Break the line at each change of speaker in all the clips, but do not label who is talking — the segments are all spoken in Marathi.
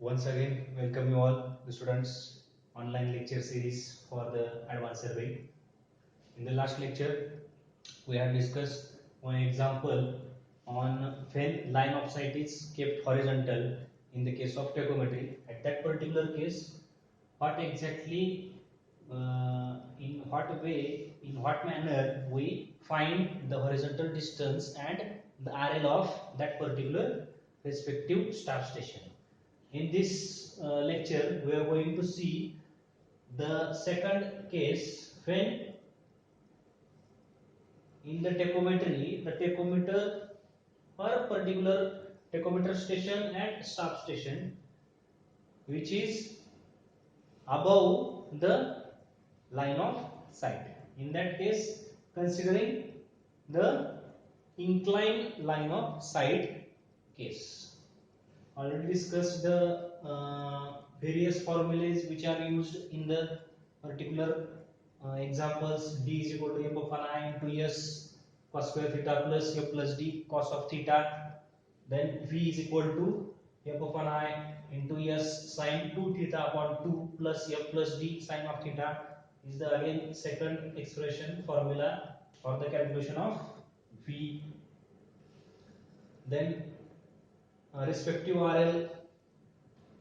Once again, welcome you all, the students, online lecture series for the advanced survey. In the last lecture, we have discussed one example on when line of sight is kept horizontal in the case of tachometry. At that particular case, what exactly, in what way, in what manner we find the horizontal distance and the RL of that particular respective staff station. In this lecture, we are going to see the second case when in the tachometry, the tachometer or particular tachometer station and staff station which is above the line of sight. In that case, considering the inclined line of sight case. Already discussed the various formulas which are used in the particular examples. D is equal to f of an I into s cos square theta plus f plus d cos of theta. Then V is equal to f of an I into s sin 2 theta upon 2 plus f plus d sin of theta is the again second expression formula for the calculation of V. Then respective RL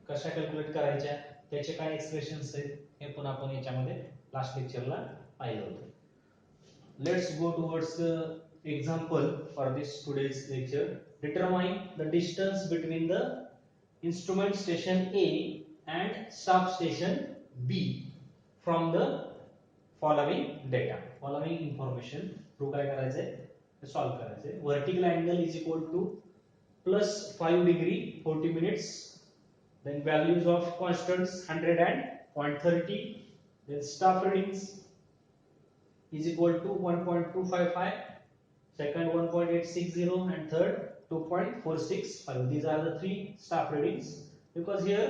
कशा कॅल्क्युलेट करायच्या त्याचे काय एक्सप्रेशन्स आहेत हे पण आपण याच्यामध्ये लास्ट लेक्चरला पाहिलं होतं. Let's go towards example for this today's lecture. Determine the distance between the instrument station A and staff station B from the following data. Following information through काय करायचंय सॉल्व करायचंय. Vertical angle is equal to plus 5 degree 40 minutes, then values of constants 100 and 0.30, then staff readings is equal to 1.255, second 1.860 and third 2.465. These are the three staff readings. Because here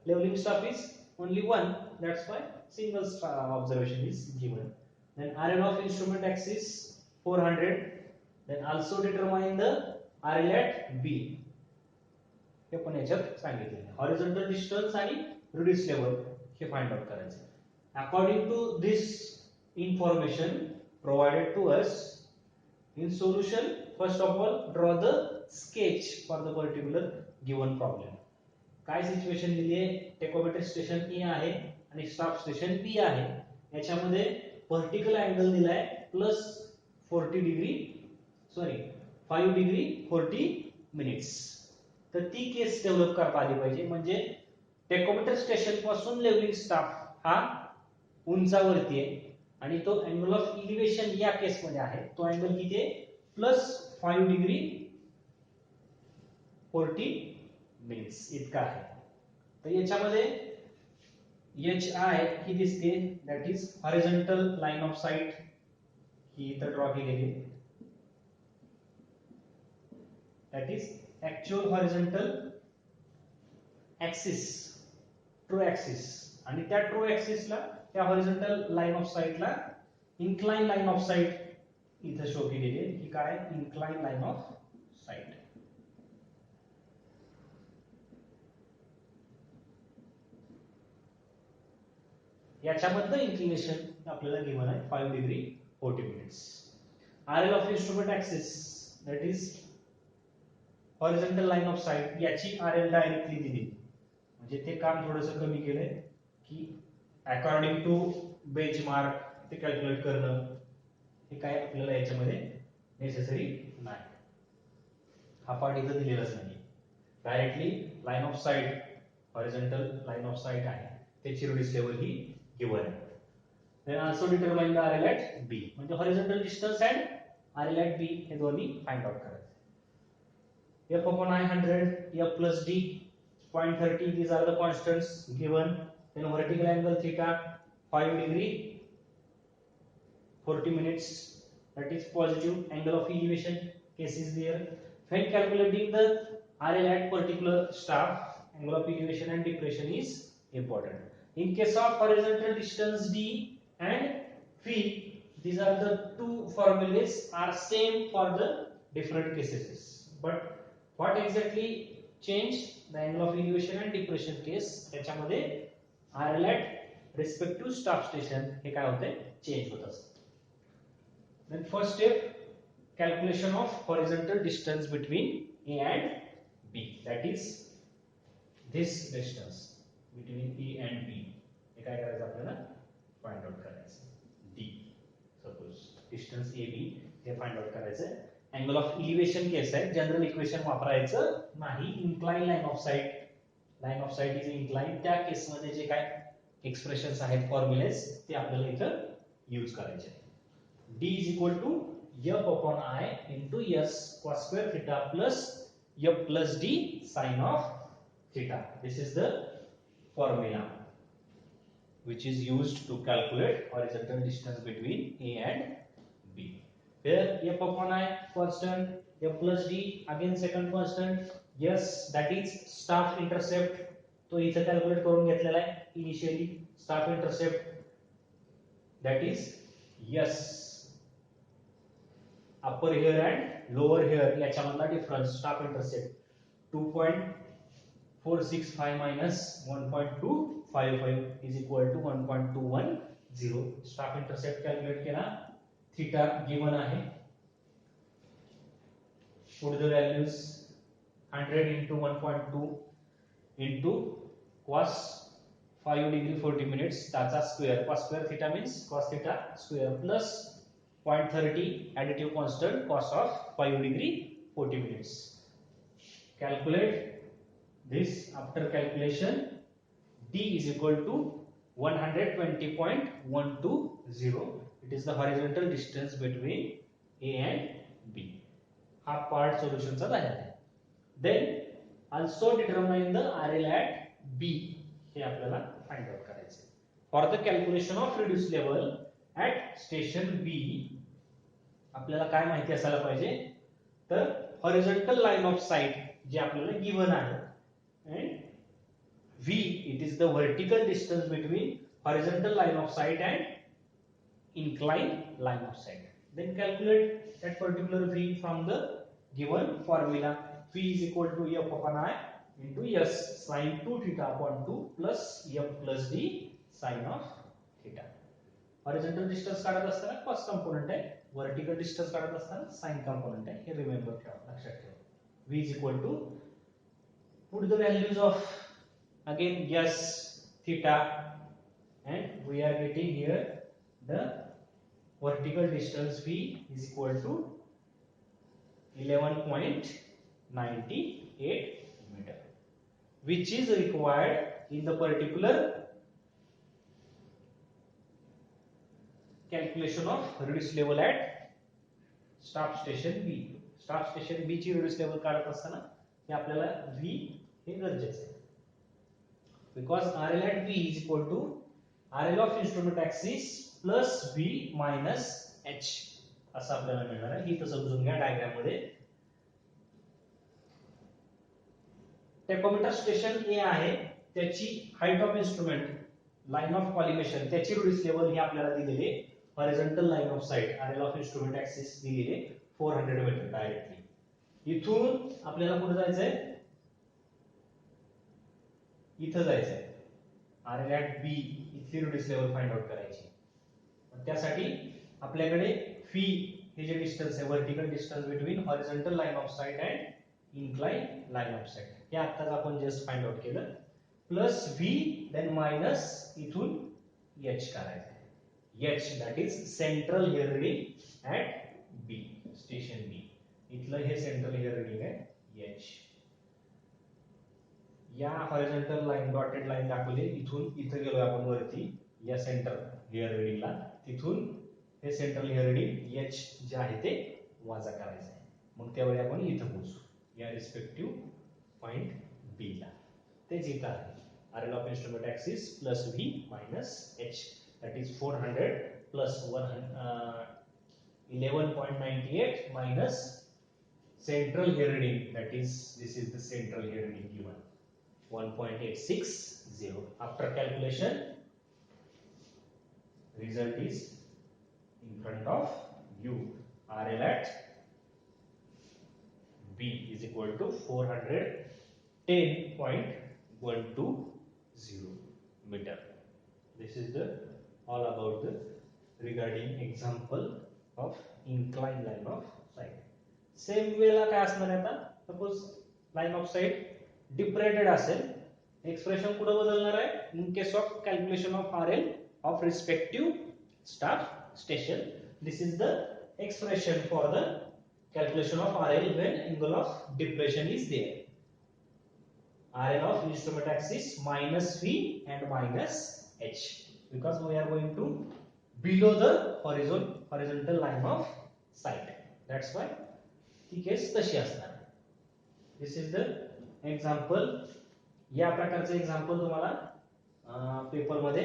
leveling staff is only one, that's why single observation is given. Then RL of instrument axis 400. Then also determine the RL at B. हे पण याच्यात सांगितलेलं आहे. हॉरिझॉन्टल डिस्टन्स आणि रिड्यूस लेवल हे फाइंड आउट करायचे. According to this information provided to us in solution, first of all draw the sketch for the particular given problem. काय सिच्युएशन दिली आहे? टेकोमेट्रिक स्टेशन ए आहे आणि स्टाफ स्टेशन बी आहे. याच्यामध्ये व्हर्टिकल अँगल दिलाय +40 डिग्री, सॉरी 5 डिग्री 40 मिनिट्स. तर ती केस डेव्हलप करता आली पाहिजे. म्हणजे टेकोमीटर स्टेशन पासून लेवलिंग स्टाफ हा उंचावरती आहे आणि तो अँगल ऑफ इलिव्हेशन या केस मध्ये आहे. तो अँगल किती आहे? +5 डिग्री 40 मिनिट्स इतका आहे. तर याच्यामध्ये HI ही दिसते, that is horizontal line of sight, ही इथं ड्रॉ केलेली आहे. that is actual horizontal axis, true axis, आणि त्या ट्रू ऍक्सिस ला त्या हॉरिझॉन्टल लाईन ऑफ साइट ला इन्क्लाइन लाईन ऑफ साइट इथे शो केलेली आहे. ही काय? Incline line of sight. याच्यामधलं इन्क्लिनेशन आपल्याला गिवन आहे 5 degree 40 minutes. RL of instrument axis that is horizontal line of sight, याची RL डायरेक्टली दिली. म्हणजे ते काम थोडंसं कमी केलंय की अकॉर्डिंग टू बेंचमार्क ते कॅल्क्युलेट करणं हे काय आपल्याला याच्यामध्ये नेसेसरी नाही. हा पार्ट इथं दिलेलाच नाही. Directly line of sight, horizontal line of sight आहे, त्याची रिड्यूस लेवल ही गिवन आहे. Then also determine the RL at B. म्हणजे horizontal distance and RL at B हे दोन्ही फाइंड आउट करायचे. f upon I 100, f plus d 0.30, these are the constants given. Then vertical angle theta 5 degree 40 minutes, that is positive. Angle of elevation case is there. When calculating the RL at particular staff, angle of elevation and depression is important. In case of horizontal distance D and V, these are the two formulas are same for the different cases, but what exactly change the angle of elevation and depression case त्याच्यामध्ये RL at respective staff station हे काय होते चेंज होत असते. Then first step, calculation of horizontal distance between A and B, that is this distance between A and B. हे काय करायचं आपल्याला फाइंड आउट करायचं. D सपोज डिस्टन्स AB हे फाइंड आउट करायचं. अँगल ऑफ इलिव्हेशन केस आहे, जनरल इक्वेशन वापरायचं नाही. Incline line of site, line of site is incline, त्या केस मध्ये जे काय एक्सप्रेशन्स आहेत फॉर्म्युलेस ते आपल्याला इथं यूज करायचे. D is equal to F upon I into S cos square theta plus F plus D sin of theta. This is the formula which is used to calculate horizontal distance between A and B. Here F upon I constant, F plus D again second constant, S that is staff intercept तो इथे कॅल्क्युलेट करून घेतलेला आहे initially. Staff intercept that is S upper hair and lower hair याच्यामधला difference staff intercept 2.465 minus 1.255 is equal to 1.210. Staff intercept calculate केला. थीटा गिवन आहे. Put the values 100 into 1.2 into cos 5 degree 40 minutes त्याचा square. cos square theta means cos theta square plus 0.30 additive constant cos of 5 degree 40 minutes. Calculate this. After calculation D is equal to 120.120. It is the horizontal distance between A and B. हा पार्ट सोल्युशनचा झाला आहे. Then also determine the RL at B हे आपल्याला फाइंड आउट करायचे. For the calculation of reduce level at station B आपल्याला काय माहिती असायला पाहिजे तर हॉरिझॉन्टल लाईन ऑफ साइट जे आपल्याला गिवन आहे and V it is the vertical distance between horizontal line of sight and inclined line of sight. Then calculate that particular V from the given formula. V is equal to F upon I into S sin 2 theta upon 2 plus F plus D sin of theta. Horizontal distance काढत असताना cos component आहे, vertical distance काढत असताना sin component आहे. हे रिमेंबर ठेवा, लक्षात ठेवा. V is equal to put the values of again S theta and we are getting here the vertical distance V is equal to 11.98 meter, which is required in the particular calculation of reduced level at staff station B. Staff station B ची reduced level काढत असताना हे आपल्याला V हे गरजेचं आहे. Because RL at B is equal to RL of instrument axis plus V minus H असं आपल्याला मिळणार आहे. इथं समजून घ्या डायग्राम मध्ये. टेकोमीटर स्टेशन A आहे, त्याची height of instrument line of collimation त्याची रिड्यूस लेवल ही आपल्याला दिलेली आहे. Horizontal line of site RL of instrument axis दिलेली आहे 400 मीटर डायरेक्टली. इथून आपल्याला कुठे जायचंय, इथं जायचंय. RL at B इथली रिड्यूस लेवल फाइंड आउट करायची. त्यासाठी आपल्याकडे फी हे जे डिस्टन्स आहे vertical distance between horizontal line of sight and incline line of sight हे आत्ताच आपण जस्ट फाइंड आउट केलं. प्लस व्ही देन मायनस इथून एच करायचं. H that is central hair reading at B station B. इथलं हे सेंट्रल हिअर रीडिंग आहे एच. या हॉरिझॉन्टल लाईन डॉटेड लाईन दाखवली, इथून इथं गेलो आपण वरती या सेंटर हिअर रीडिंगला, तिथून हे central hair reading H J आहे ते वजा करायचं आहे. मग त्यावेळी आपण इथं पोहोचू या रिस्पेक्टिव्ह पॉइंट बी ला. तेच इथं आहे RL of instrument axis plus V minus H that is 400 plus 11.98 minus central here reading that is this is the central here reading given 1.860. After calculation result is in front of you. RL at B is equal to 400 10.120 meter. This is the all about the regarding example of inclined line of sight. Same वेळेला काय असणार आहे आता, सपोज लाईन ऑफ साइट डिप्रेटेड असेल, एक्सप्रेशन कुठे बदलणार आहे, in case of calculation of RL of respective staff station. This is the expression for the calculation of RL when angle of depression is there. RL of instrument axis minus V and minus H, because we are going to below the horizontal line of sight. That's why ती केस तशी असणार. This is the example. या प्रकारचे एक्झाम्पल तुम्हाला पेपर मध्ये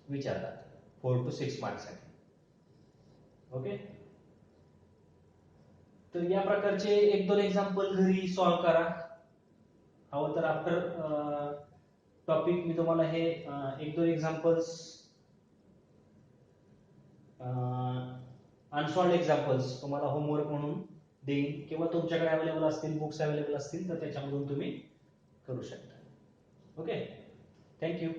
विचारतात 4 to 6 मार्क्स साठी. ओके, तर या प्रकारचे एक दोन एक्झाम्पल घरी सॉल्व्ह करा. हवं तर आफ्टर टॉपिक मी तुम्हाला हे एक दोन एक्झाम्पल्स अनसॉल्व्ड एक्झाम्पल्स तुम्हाला होमवर्क म्हणून देईन, किंवा तुमच्याकडे अवेलेबल असतील, बुक्स अवेलेबल असतील तर त्याच्यामधून तुम्ही करू शकता. Okay, thank you.